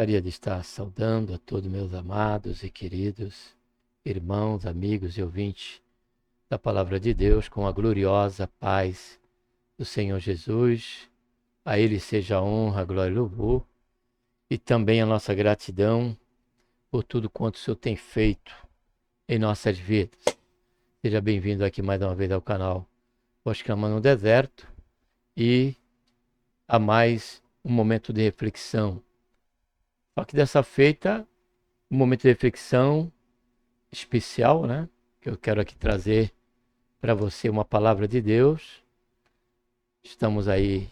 Gostaria de estar saudando a todos meus amados e queridos irmãos, amigos e ouvintes da Palavra de Deus com a gloriosa paz do Senhor Jesus. A Ele seja a honra, a glória e o louvor e também a nossa gratidão por tudo quanto o Senhor tem feito em nossas vidas. Seja bem-vindo aqui mais uma vez ao canal Voz Clama no Deserto e a mais um momento de reflexão. Só que dessa feita, um momento de reflexão especial, né? Que eu quero aqui trazer para você uma palavra de Deus. Estamos aí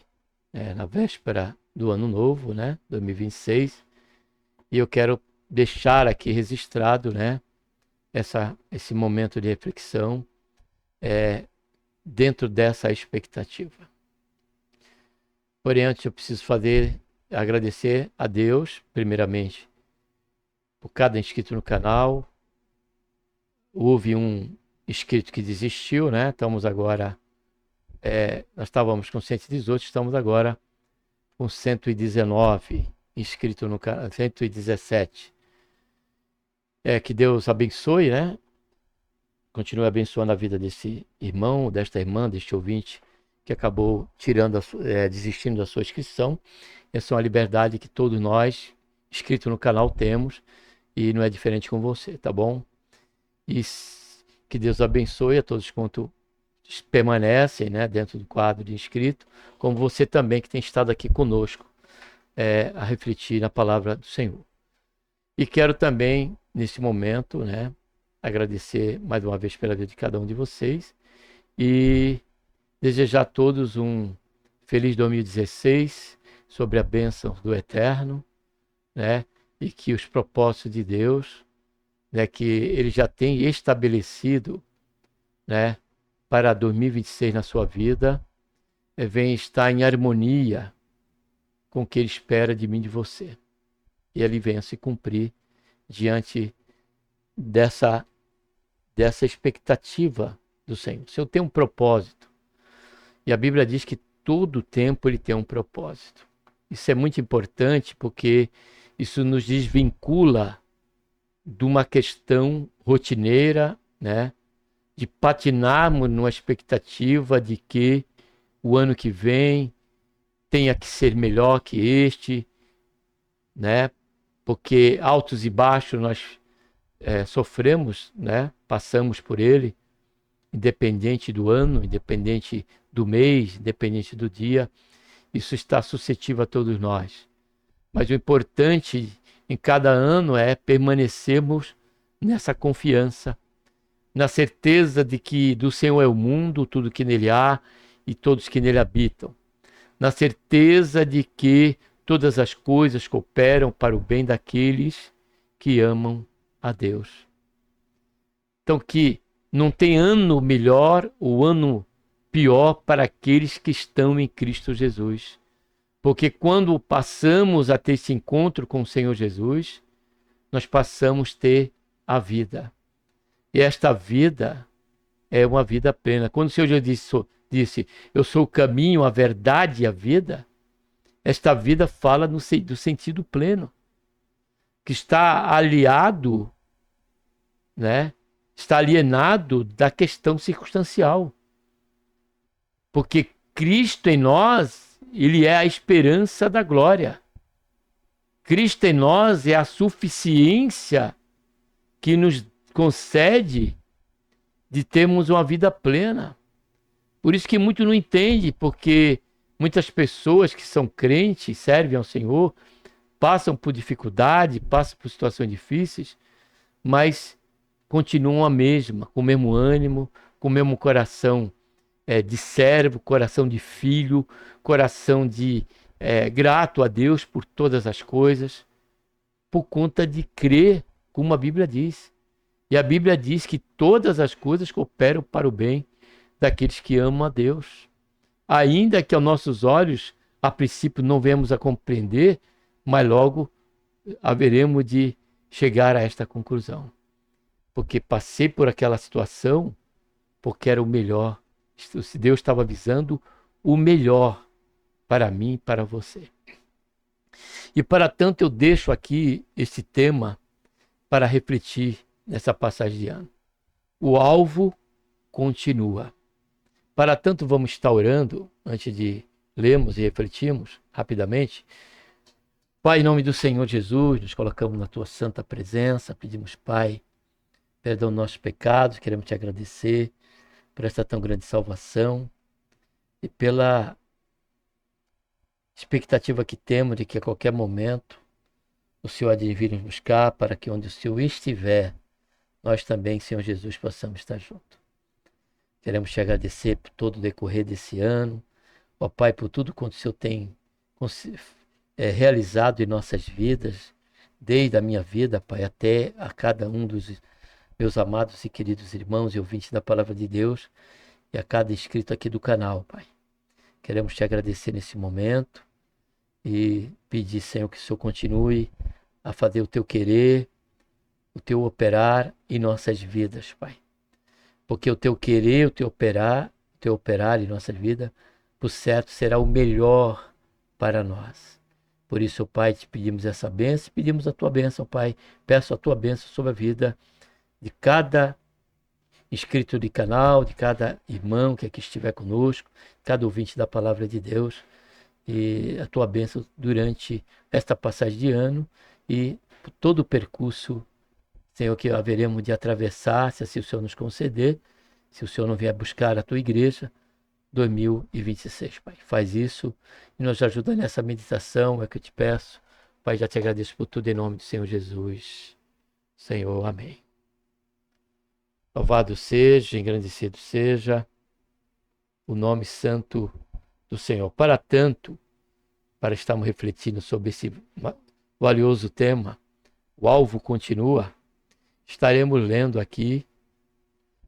na véspera do ano novo, né? 2026. E eu quero deixar aqui registrado, né? Esse momento de reflexão dentro dessa expectativa. Porém, antes eu preciso agradecer a Deus, primeiramente, por cada inscrito no canal. Houve um inscrito que desistiu, né? Estamos agora, nós estávamos com 118, estamos agora com 119 inscritos no canal, 117. Que Deus abençoe, né? Continue abençoando a vida desse irmão, desta irmã, deste ouvinte que acabou desistindo da sua inscrição. Essa é uma liberdade que todos nós, inscritos no canal, temos e não é diferente com você, tá bom? E que Deus abençoe a todos quanto permanecem, né, dentro do quadro de inscrito, como você também que tem estado aqui conosco a refletir na palavra do Senhor. E quero também, nesse momento, né, agradecer mais uma vez pela vida de cada um de vocês e desejar a todos um feliz 2016 sobre a bênção do Eterno, né, e que os propósitos de Deus, né, que Ele já tem estabelecido, né, para 2026 na sua vida, vem estar em harmonia com o que Ele espera de mim e de você. E Ele venha se cumprir diante dessa expectativa do Senhor. O Senhor tem um propósito. E a Bíblia diz que todo tempo Ele tem um propósito. Isso é muito importante porque isso nos desvincula de uma questão rotineira, né? De patinarmos numa expectativa de que o ano que vem tenha que ser melhor que este, né? Porque altos e baixos nós sofremos, né? Passamos por ele, independente do ano, independente do mês, independente do dia. Isso está suscetível a todos nós. Mas o importante em cada ano é permanecermos nessa confiança, na certeza de que do Senhor é o mundo, tudo que nele há e todos que nele habitam. Na certeza de que todas as coisas cooperam para o bem daqueles que amam a Deus. Então que não tem ano melhor ou ano pior para aqueles que estão em Cristo Jesus. Porque quando passamos a ter esse encontro com o Senhor Jesus, nós passamos a ter a vida. E esta vida é uma vida plena. Quando o Senhor Jesus disse, eu sou o caminho, a verdade e a vida, esta vida fala do sentido pleno, que está aliado, né? Está alienado da questão circunstancial. Porque Cristo em nós, Ele é a esperança da glória. Cristo em nós é a suficiência que nos concede de termos uma vida plena. Por isso que muito não entende, porque muitas pessoas que são crentes, servem ao Senhor, passam por dificuldade, passam por situações difíceis, mas continuam a mesma, com o mesmo ânimo, com o mesmo coração de servo, coração de filho, coração de grato a Deus por todas as coisas, por conta de crer, como a Bíblia diz. E a Bíblia diz que todas as coisas cooperam para o bem daqueles que amam a Deus. Ainda que aos nossos olhos, a princípio, não venhamos a compreender, mas logo haveremos de chegar a esta conclusão. Porque passei por aquela situação porque era o melhor. Deus estava avisando o melhor para mim e para você. E para tanto eu deixo aqui esse tema para refletir nessa passagem de ano. O alvo continua. Para tanto vamos estar orando, antes de lermos e refletirmos rapidamente. Pai, em nome do Senhor Jesus, nos colocamos na tua santa presença, pedimos, Pai, perdão nossos pecados, queremos te agradecer por essa tão grande salvação e pela expectativa que temos de que a qualquer momento o Senhor há de vir nos buscar para que onde o Senhor estiver, nós também, Senhor Jesus, possamos estar juntos. Queremos te agradecer por todo o decorrer desse ano, ó Pai, por tudo quanto o Senhor tem realizado em nossas vidas, desde a minha vida, Pai, até a cada um dos meus amados e queridos irmãos e ouvintes da Palavra de Deus e a cada inscrito aqui do canal, Pai. Queremos te agradecer nesse momento e pedir, Senhor, que o Senhor continue a fazer o teu querer, o teu operar em nossas vidas, Pai. Porque o teu querer, o teu operar em nossas vidas, por certo, será o melhor para nós. Por isso, Pai, te pedimos essa bênção, pedimos a tua bênção, Pai. Peço a tua bênção sobre a vida de cada inscrito de canal, de cada irmão que aqui estiver conosco, cada ouvinte da Palavra de Deus, e a tua bênção durante esta passagem de ano e por todo o percurso, Senhor, que haveremos de atravessar, se assim o Senhor nos conceder, se o Senhor não vier buscar a tua igreja, 2026, Pai. Faz isso e nos ajuda nessa meditação, é o que eu te peço. Pai, já te agradeço por tudo em nome do Senhor Jesus. Senhor, amém. Louvado seja, engrandecido seja o nome santo do Senhor. Para tanto, para estarmos refletindo sobre esse valioso tema, o alvo continua, estaremos lendo aqui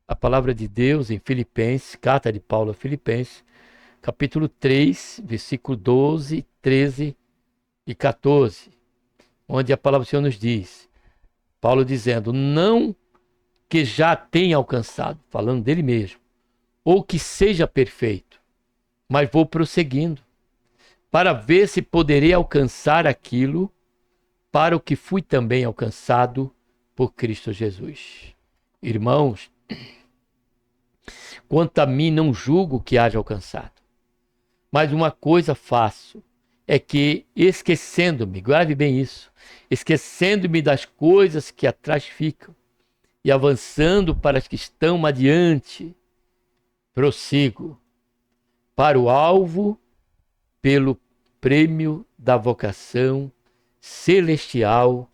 a palavra de Deus em Filipenses, carta de Paulo a Filipenses, capítulo 3, versículo 12, 13 e 14, onde a palavra do Senhor nos diz, Paulo dizendo, não que já tenha alcançado, falando dele mesmo, ou que seja perfeito, mas vou prosseguindo, para ver se poderei alcançar aquilo para o que fui também alcançado por Cristo Jesus. Irmãos, quanto a mim não julgo que haja alcançado, mas uma coisa faço, é que esquecendo-me, grave bem isso, esquecendo-me das coisas que atrás ficam, e avançando para as que estão adiante, prossigo para o alvo pelo prêmio da vocação celestial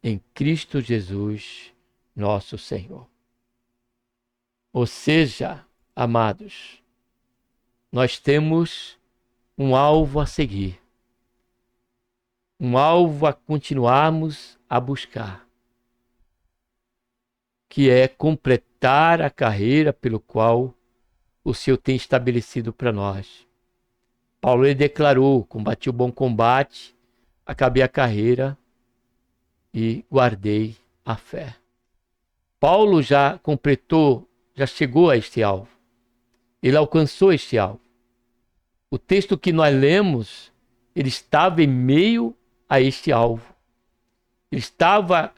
em Cristo Jesus, nosso Senhor. Ou seja, amados, nós temos um alvo a seguir, um alvo a continuarmos a buscar, que é completar a carreira pelo qual o Senhor tem estabelecido para nós. Paulo ele declarou, combati o bom combate, acabei a carreira e guardei a fé. Paulo já completou, já chegou a este alvo. Ele alcançou este alvo. O texto que nós lemos, ele estava em meio a este alvo. Ele estava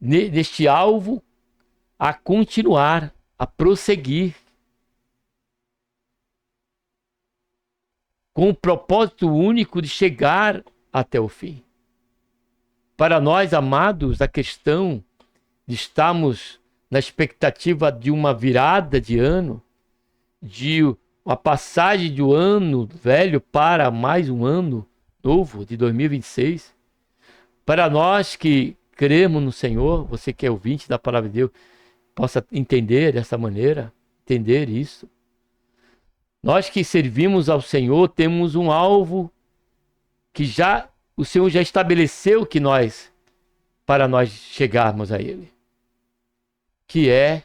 neste alvo a continuar, a prosseguir, com o propósito único de chegar até o fim. Para nós, amados, a questão de estarmos na expectativa de uma virada de ano, de uma passagem de um ano velho para mais um ano novo, de 2026, para nós que cremos no Senhor, você que é ouvinte da palavra de Deus, possa entender dessa maneira, entender isso. Nós que servimos ao Senhor temos um alvo que o Senhor já estabeleceu para nós chegarmos a Ele, que é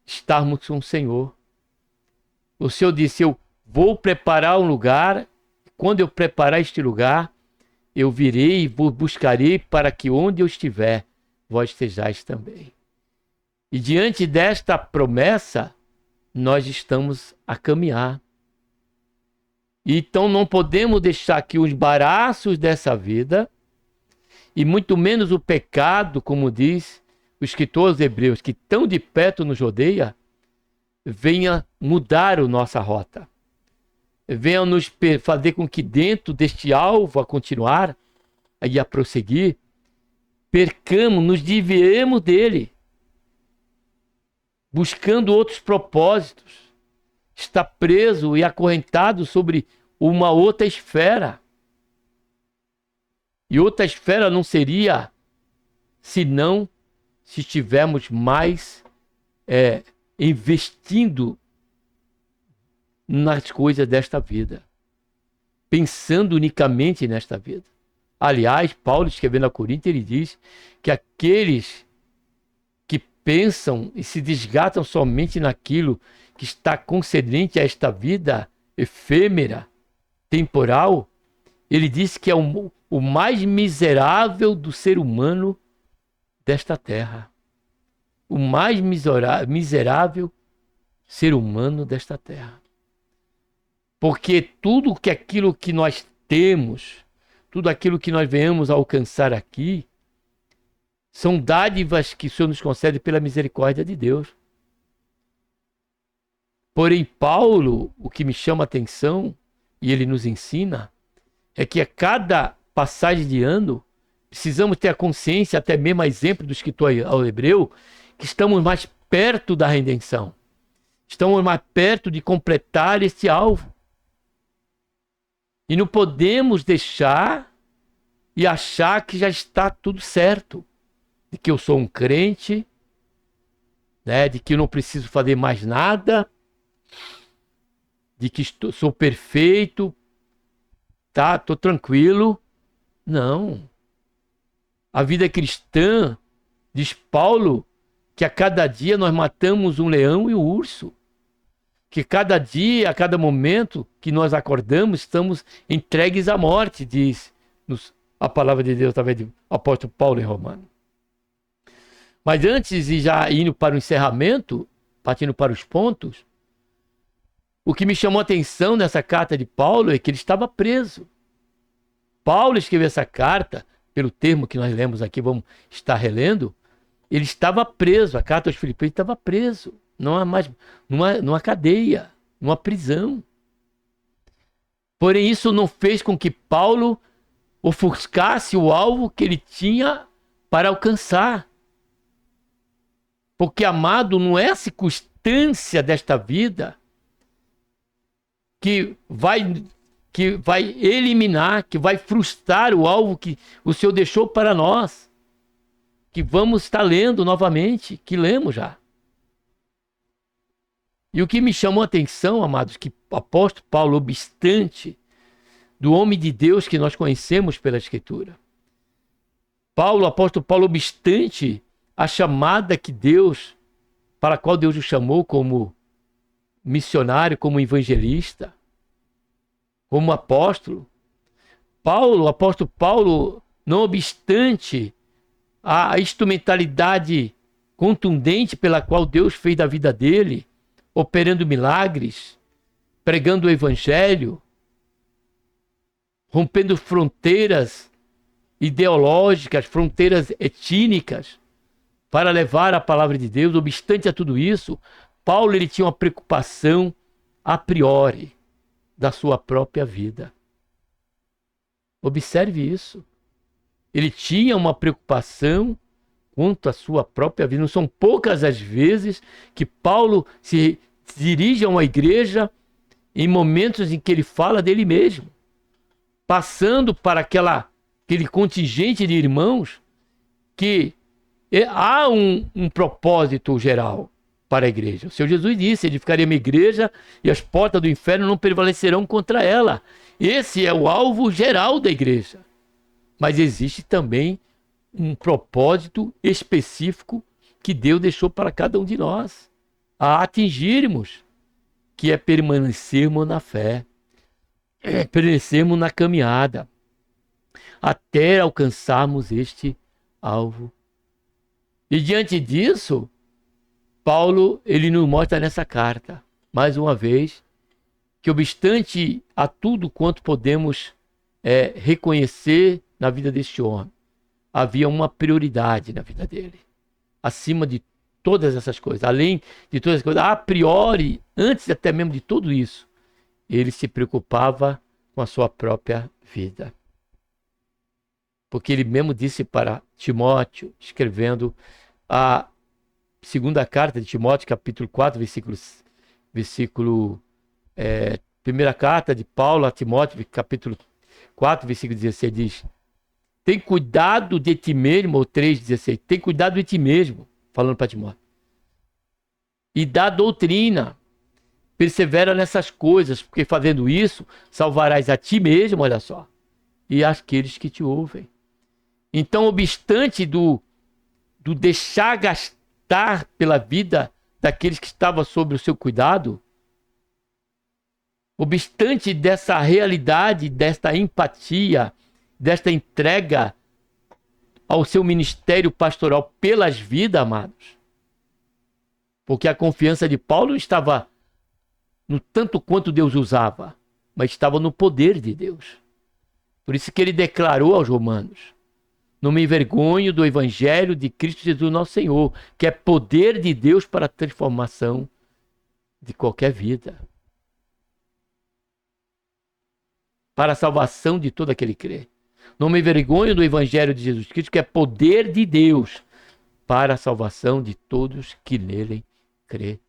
estarmos com o Senhor. O Senhor disse, eu vou preparar um lugar, quando eu preparar este lugar, eu virei e vos buscarei para que onde eu estiver, vós estejais também. E diante desta promessa, nós estamos a caminhar. Então não podemos deixar que os embaraços dessa vida, e muito menos o pecado, como diz o escritor aos Hebreus, que tão de perto nos rodeia, venha mudar a nossa rota. Venha nos fazer com que dentro deste alvo a continuar e a prosseguir, percamos, nos desviemos dele, buscando outros propósitos. Está preso e acorrentado sobre uma outra esfera. E outra esfera não seria senão se estivermos mais investindo nas coisas desta vida, pensando unicamente nesta vida. Aliás, Paulo, escrevendo a Coríntios, ele diz que aqueles que pensam e se desgastam somente naquilo que está concedente a esta vida efêmera, temporal, ele diz que é o mais miserável do ser humano desta terra. O mais miserável ser humano desta terra. Porque tudo aquilo que nós temos, tudo aquilo que nós venhamos a alcançar aqui, são dádivas que o Senhor nos concede pela misericórdia de Deus. Porém, Paulo, o que me chama a atenção, e ele nos ensina, é que a cada passagem de ano, precisamos ter a consciência, até mesmo a exemplo do escritor ao Hebreu, que estamos mais perto da redenção. Estamos mais perto de completar este alvo. E não podemos deixar e achar que já está tudo certo. De que eu sou um crente, né? De que eu não preciso fazer mais nada, de que sou perfeito, tá? Estou tranquilo. Não. A vida cristã, diz Paulo, que a cada dia nós matamos um leão e um urso. Que cada dia, a cada momento que nós acordamos, estamos entregues à morte, diz a palavra de Deus através do apóstolo Paulo em Romanos. Mas antes de já indo para o encerramento, partindo para os pontos, o que me chamou a atenção nessa carta de Paulo é que ele estava preso. Paulo escreveu essa carta, pelo termo que nós lemos aqui, vamos estar relendo, ele estava preso, a carta aos Filipenses estava preso, numa cadeia, numa prisão. Porém, isso não fez com que Paulo ofuscasse o alvo que ele tinha para alcançar. Porque, amado, não é a circunstância desta vida que vai eliminar, que vai frustrar o alvo que o Senhor deixou para nós. Que vamos estar lendo novamente, que lemos já. E o que me chamou a atenção, amados, que o apóstolo Paulo, obstante do homem de Deus que nós conhecemos pela Escritura, o apóstolo Paulo, obstante a chamada que Deus, para a qual Deus o chamou como missionário, como evangelista, como apóstolo, o apóstolo Paulo, não obstante a instrumentalidade contundente pela qual Deus fez da vida dele, operando milagres, pregando o evangelho, rompendo fronteiras ideológicas, fronteiras étnicas, para levar a palavra de Deus. Obstante a tudo isso, Paulo ele tinha uma preocupação a priori da sua própria vida. Observe isso. Ele tinha uma preocupação quanto à sua própria vida. Não são poucas as vezes que Paulo se dirige a uma igreja em momentos em que ele fala dele mesmo, passando para aquele contingente de irmãos que há um propósito geral para a igreja. O Senhor Jesus disse: edificaria minha igreja e as portas do inferno não prevalecerão contra ela. Esse é o alvo geral da igreja. Mas existe também um propósito específico que Deus deixou para cada um de nós a atingirmos, que é permanecermos na fé, permanecermos na caminhada, até alcançarmos este alvo. E diante disso, Paulo, ele nos mostra nessa carta, mais uma vez, que obstante a tudo quanto podemos reconhecer na vida deste homem, havia uma prioridade na vida dele, acima de todas essas coisas, além de todas as coisas, a priori, antes até mesmo de tudo isso, ele se preocupava com a sua própria vida. Porque ele mesmo disse para Timóteo, escrevendo a segunda carta de Timóteo, capítulo 4, primeira carta de Paulo a Timóteo, capítulo 4, versículo 16, diz: tem cuidado de ti mesmo, ou 3,16, tem cuidado de ti mesmo, falando para Timóteo, e dá doutrina, persevera nessas coisas, porque fazendo isso, salvarás a ti mesmo, olha só, e aqueles que te ouvem. Então, obstante do deixar gastar pela vida daqueles que estavam sob o seu cuidado, obstante dessa realidade, desta empatia, desta entrega ao seu ministério pastoral pelas vidas, amados, porque a confiança de Paulo estava no tanto quanto Deus usava, mas estava no poder de Deus. Por isso que ele declarou aos romanos: não me envergonho do evangelho de Cristo Jesus nosso Senhor, que é poder de Deus para a transformação de qualquer vida, para a salvação de todo aquele que crê. Não me envergonho do evangelho de Jesus Cristo, que é poder de Deus para a salvação de todos que nele crê.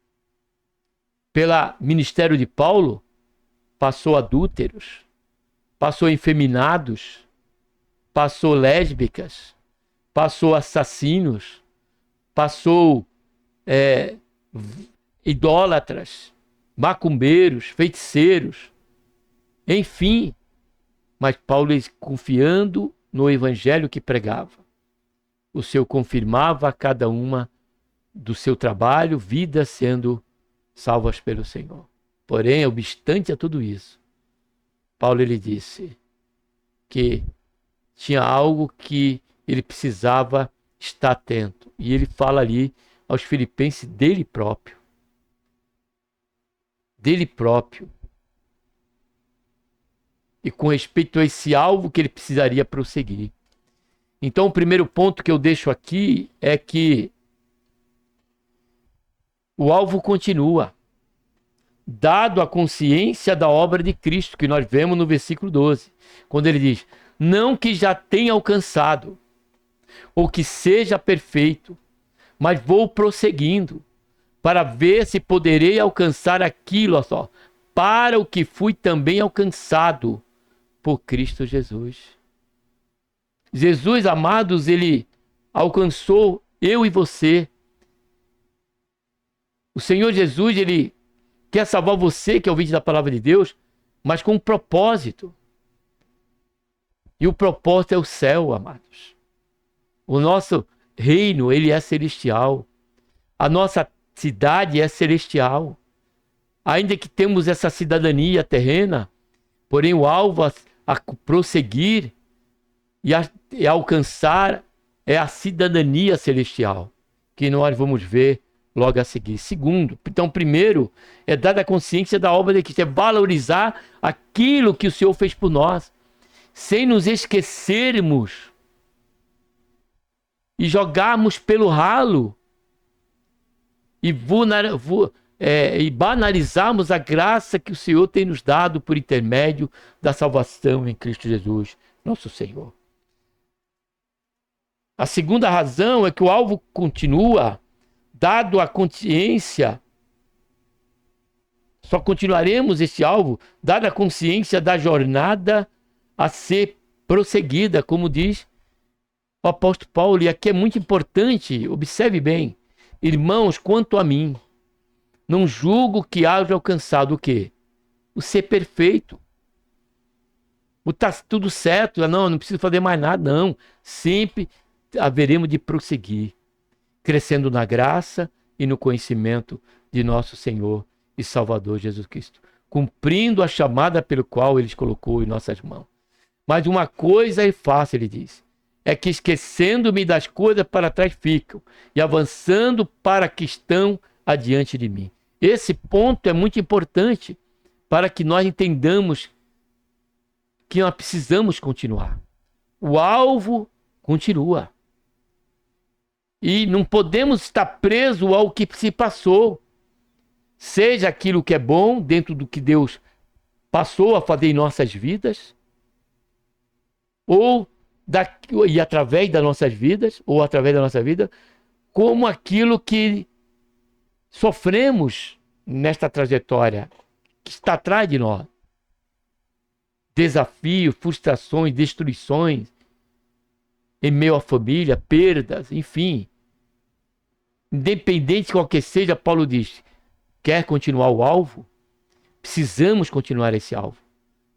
Pelo ministério de Paulo, passou adúlteros, passou efeminados, passou lésbicas, passou assassinos, passou idólatras, macumbeiros, feiticeiros, enfim. Mas Paulo, confiando no evangelho que pregava, o Senhor confirmava a cada uma do seu trabalho, vidas sendo salvas pelo Senhor. Porém, obstante a tudo isso, Paulo ele disse que tinha algo que ele precisava estar atento. E ele fala ali aos filipenses dele próprio. Dele próprio. E com respeito a esse alvo que ele precisaria prosseguir. Então, o primeiro ponto que eu deixo aqui é que o alvo continua, dado a consciência da obra de Cristo, que nós vemos no versículo 12, quando ele diz: não que já tenha alcançado, ou que seja perfeito, mas vou prosseguindo, para ver se poderei alcançar aquilo, ó só, para o que fui também alcançado por Cristo Jesus. Jesus, amados, ele alcançou eu e você. O Senhor Jesus, ele quer salvar você, que é ouvinte da palavra de Deus, mas com um propósito. E o propósito é o céu, amados. O nosso reino, ele é celestial. A nossa cidade é celestial. Ainda que temos essa cidadania terrena, porém o alvo a prosseguir e a alcançar é a cidadania celestial, que nós vamos ver logo a seguir. Segundo, então, primeiro, é dar a consciência da obra de Cristo, é valorizar aquilo que o Senhor fez por nós, sem nos esquecermos e jogarmos pelo ralo e banalizarmos a graça que o Senhor tem nos dado por intermédio da salvação em Cristo Jesus, nosso Senhor. A segunda razão é que o alvo continua, dado a consciência, só continuaremos esse alvo, dada a consciência da jornada a ser prosseguida, como diz o apóstolo Paulo. E aqui é muito importante, observe bem: irmãos, quanto a mim, não julgo que haja alcançado o quê? O ser perfeito. O tá tudo certo, não preciso fazer mais nada, não. Sempre haveremos de prosseguir, crescendo na graça e no conhecimento de nosso Senhor e Salvador Jesus Cristo, cumprindo a chamada pelo qual Ele colocou em nossas mãos. Mas uma coisa é fácil, ele diz, é que esquecendo-me das coisas para trás ficam, e avançando para que estão adiante de mim. Esse ponto é muito importante para que nós entendamos que nós precisamos continuar. O alvo continua. E não podemos estar presos ao que se passou. Seja aquilo que é bom dentro do que Deus passou a fazer em nossas vidas, e através das nossas vidas, ou através da nossa vida, como aquilo que sofremos nesta trajetória que está atrás de nós. Desafios, frustrações, destruições, em meio à família, perdas, enfim. Independente de qualquer seja, Paulo diz, quer continuar o alvo? Precisamos continuar esse alvo.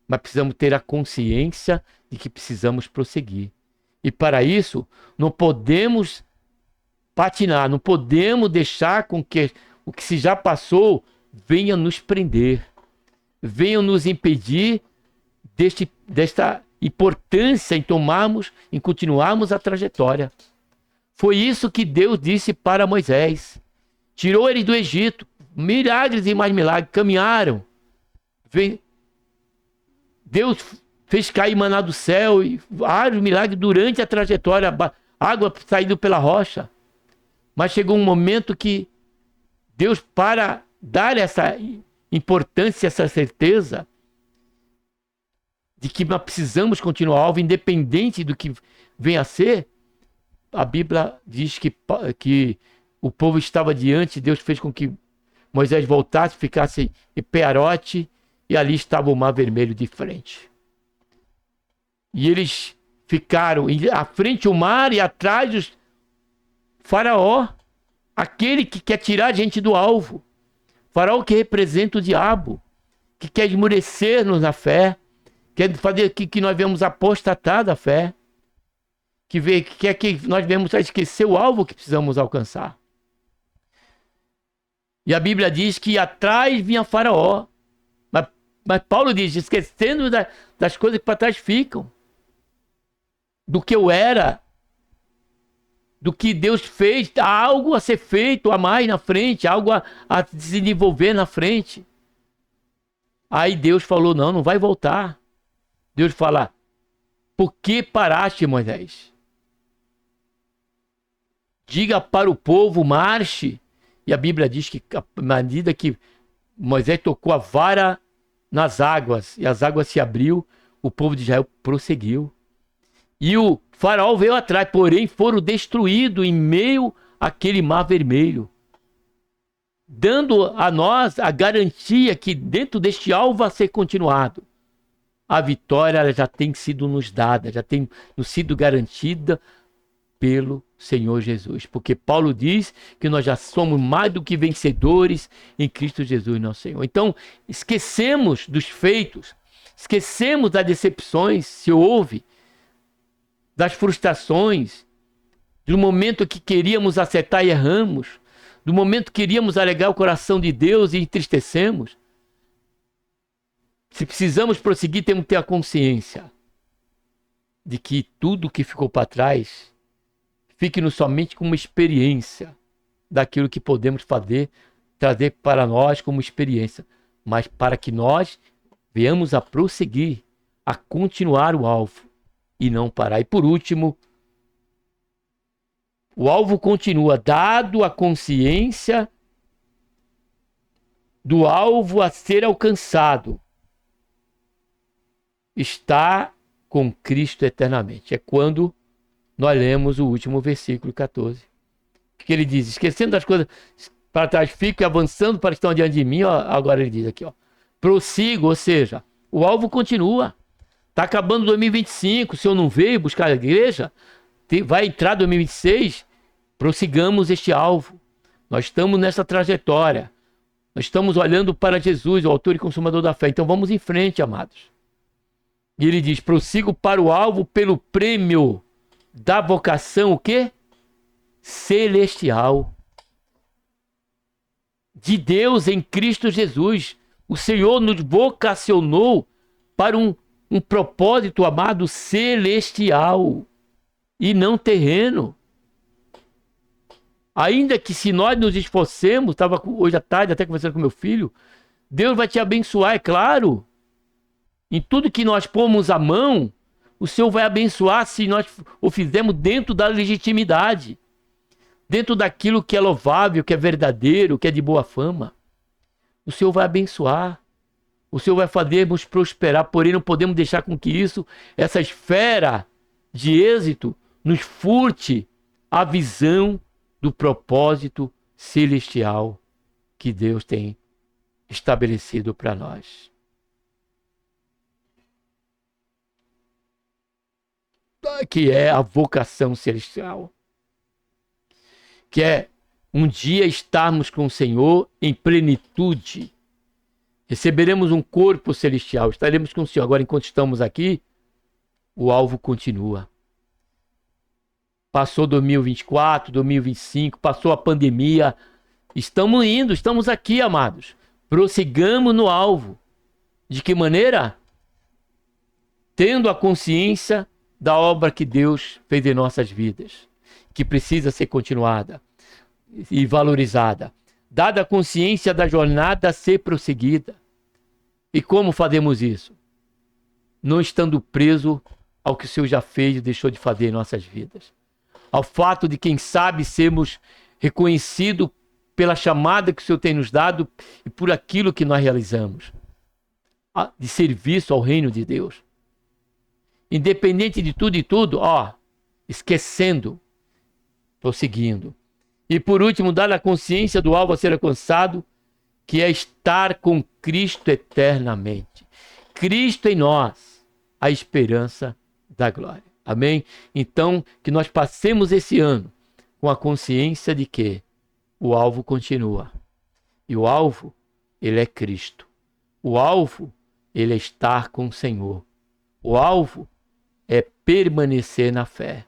Mas precisamos ter a consciência de que precisamos prosseguir. E para isso, não podemos patinar, não podemos deixar com que o que se já passou venha nos prender, venha nos impedir desta importância em continuarmos a trajetória. Foi isso que Deus disse para Moisés. Tirou eles do Egito, milagres e mais milagres, caminharam. Deus fez cair maná do céu e vários milagres durante a trajetória, água saindo pela rocha. Mas chegou um momento que Deus, para dar essa importância, essa certeza de que nós precisamos continuar alvo, independente do que venha a ser, a Bíblia diz que o povo estava diante, Deus fez com que Moisés voltasse, ficasse em Pearote, e ali estava o Mar Vermelho de frente. E eles ficaram à frente o mar e atrás o Faraó, aquele que quer tirar a gente do alvo. Faraó que representa o diabo, que quer esmurecer-nos na fé, quer fazer que nós venhamos apostatar da fé, que quer que nós venhamos a esquecer o alvo que precisamos alcançar. E a Bíblia diz que atrás vinha Faraó. Mas Paulo diz, esquecendo das coisas que para trás ficam, do que eu era, do que Deus fez, há algo a ser feito a mais na frente, algo a desenvolver na frente. Aí Deus falou, não vai voltar. Deus fala, por que paraste, Moisés? Diga para o povo, marche. E a Bíblia diz que à medida que Moisés tocou a vara nas águas, e as águas se abriu, o povo de Israel prosseguiu. E o Faraó veio atrás, porém foram destruídos em meio àquele Mar Vermelho, dando a nós a garantia que dentro deste alvo a ser continuado, a vitória já tem sido nos dada, já tem nos sido garantida pelo Senhor Jesus. Porque Paulo diz que nós já somos mais do que vencedores em Cristo Jesus, nosso Senhor. Então, esquecemos dos feitos, esquecemos das decepções, se houve, das frustrações, do momento que queríamos acertar e erramos, do momento que queríamos alegar o coração de Deus e entristecemos. Se precisamos prosseguir, temos que ter a consciência de que tudo que ficou para trás fique-nos somente como experiência daquilo que podemos fazer, trazer para nós como experiência, mas para que nós venhamos a prosseguir, a continuar o alvo e não parar. E por último, o alvo continua, dado a consciência do alvo a ser alcançado, está com Cristo eternamente. É quando nós lemos o último versículo 14, que ele diz, esquecendo das coisas para trás, fico e avançando para que estão diante de mim, ó, agora ele diz aqui, ó, prossigo, ou seja, o alvo continua. Está acabando 2025, se eu não veio buscar a igreja, vai entrar 2026, prossigamos este alvo. Nós estamos nessa trajetória, nós estamos olhando para Jesus, o autor e consumador da fé, então vamos em frente, amados. E ele diz, prossigo para o alvo pelo prêmio da vocação, o quê? Celestial. De Deus em Cristo Jesus. O Senhor nos vocacionou para um propósito, amado, celestial e não terreno. Ainda que se nós nos esforcemos, estava hoje à tarde até conversando com meu filho, Deus vai te abençoar, é claro. Em tudo que nós pomos a mão, o Senhor vai abençoar se nós o fizermos dentro da legitimidade, dentro daquilo que é louvável, que é verdadeiro, que é de boa fama. O Senhor vai abençoar. O Senhor vai fazer-nos prosperar, porém não podemos deixar com que isso, essa esfera de êxito, nos furte a visão do propósito celestial que Deus tem estabelecido para nós. Que é a vocação celestial. Que é um dia estarmos com o Senhor em plenitude. Receberemos um corpo celestial, estaremos com o Senhor. Agora, enquanto estamos aqui, o alvo continua. Passou 2024, 2025, passou a pandemia. Estamos indo, estamos aqui, amados. Prossigamos no alvo. De que maneira? Tendo a consciência da obra que Deus fez em nossas vidas, que precisa ser continuada e valorizada. Dada a consciência da jornada a ser prosseguida. E como fazemos isso? Não estando preso ao que o Senhor já fez e deixou de fazer em nossas vidas. Ao fato de, quem sabe, sermos reconhecidos pela chamada que o Senhor tem nos dado e por aquilo que nós realizamos. De serviço ao reino de Deus. Independente de tudo e tudo, esquecendo, prosseguindo. E por último, dar a consciência do alvo a ser alcançado, que é estar com Cristo eternamente. Cristo em nós, a esperança da glória. Amém? Então, que nós passemos esse ano com a consciência de que o alvo continua. E o alvo, ele é Cristo. O alvo, ele é estar com o Senhor. O alvo é permanecer na fé.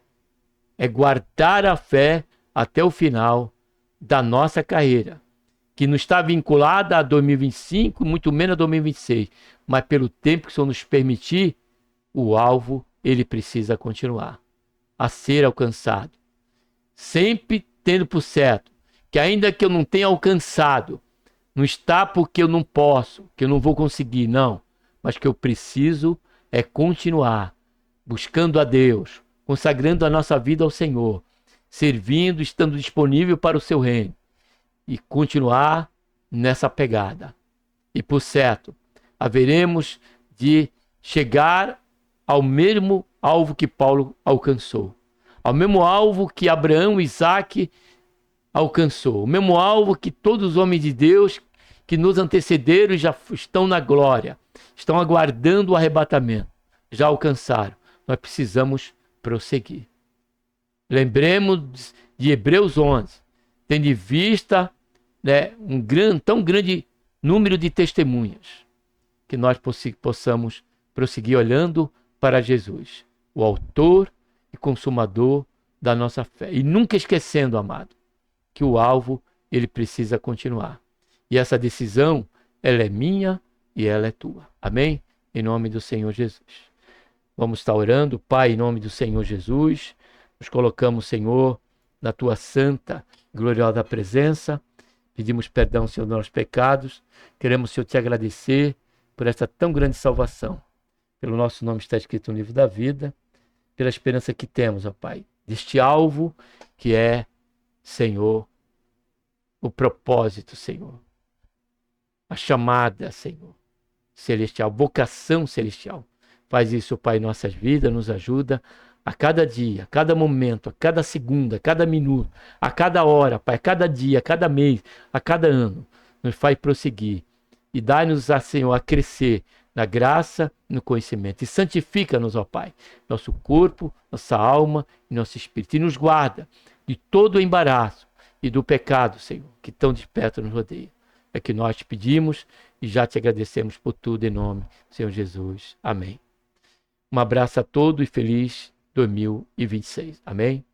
É guardar a fé até o final da nossa carreira, que não está vinculada a 2025, muito menos a 2026, mas pelo tempo que o Senhor nos permitir, o alvo, ele precisa continuar a ser alcançado. Sempre tendo por certo que, ainda que eu não tenha alcançado, não está porque eu não posso, que eu não vou conseguir, não, mas que eu preciso é continuar buscando a Deus, consagrando a nossa vida ao Senhor, servindo, estando disponível para o seu reino e continuar nessa pegada. E por certo, haveremos de chegar ao mesmo alvo que Paulo alcançou, ao mesmo alvo que Abraão e Isaac alcançou, o mesmo alvo que todos os homens de Deus que nos antecederam e já estão na glória, estão aguardando o arrebatamento, já alcançaram. Nós precisamos prosseguir. Lembremos de Hebreus 11, tendo em vista tão grande número de testemunhas, que nós possamos prosseguir olhando para Jesus, o autor e consumador da nossa fé. E nunca esquecendo, amado, que o alvo, ele precisa continuar. E essa decisão, ela é minha e ela é tua. Amém? Em nome do Senhor Jesus. Vamos estar orando. Pai, em nome do Senhor Jesus, nos colocamos, Senhor, na tua santa, gloriosa presença. Pedimos perdão, Senhor, dos nossos pecados. Queremos, Senhor, te agradecer por esta tão grande salvação. Pelo nosso nome está escrito no livro da vida, pela esperança que temos, ó Pai, deste alvo que é, Senhor, o propósito, Senhor, a chamada, Senhor, celestial, vocação celestial. Faz isso, Pai, em nossas vidas, nos ajuda a cada dia, a cada momento, a cada segundo, a cada minuto, a cada hora, Pai, a cada dia, a cada mês, a cada ano. Nos faz prosseguir e dá-nos, Senhor, a crescer na graça e no conhecimento. E santifica-nos, ó Pai, nosso corpo, nossa alma e nosso espírito. E nos guarda de todo o embaraço e do pecado, Senhor, que tão de perto nos rodeia. É que nós te pedimos e já te agradecemos por tudo em nome do Senhor Jesus. Amém. Um abraço a todos e feliz 2026. Amém?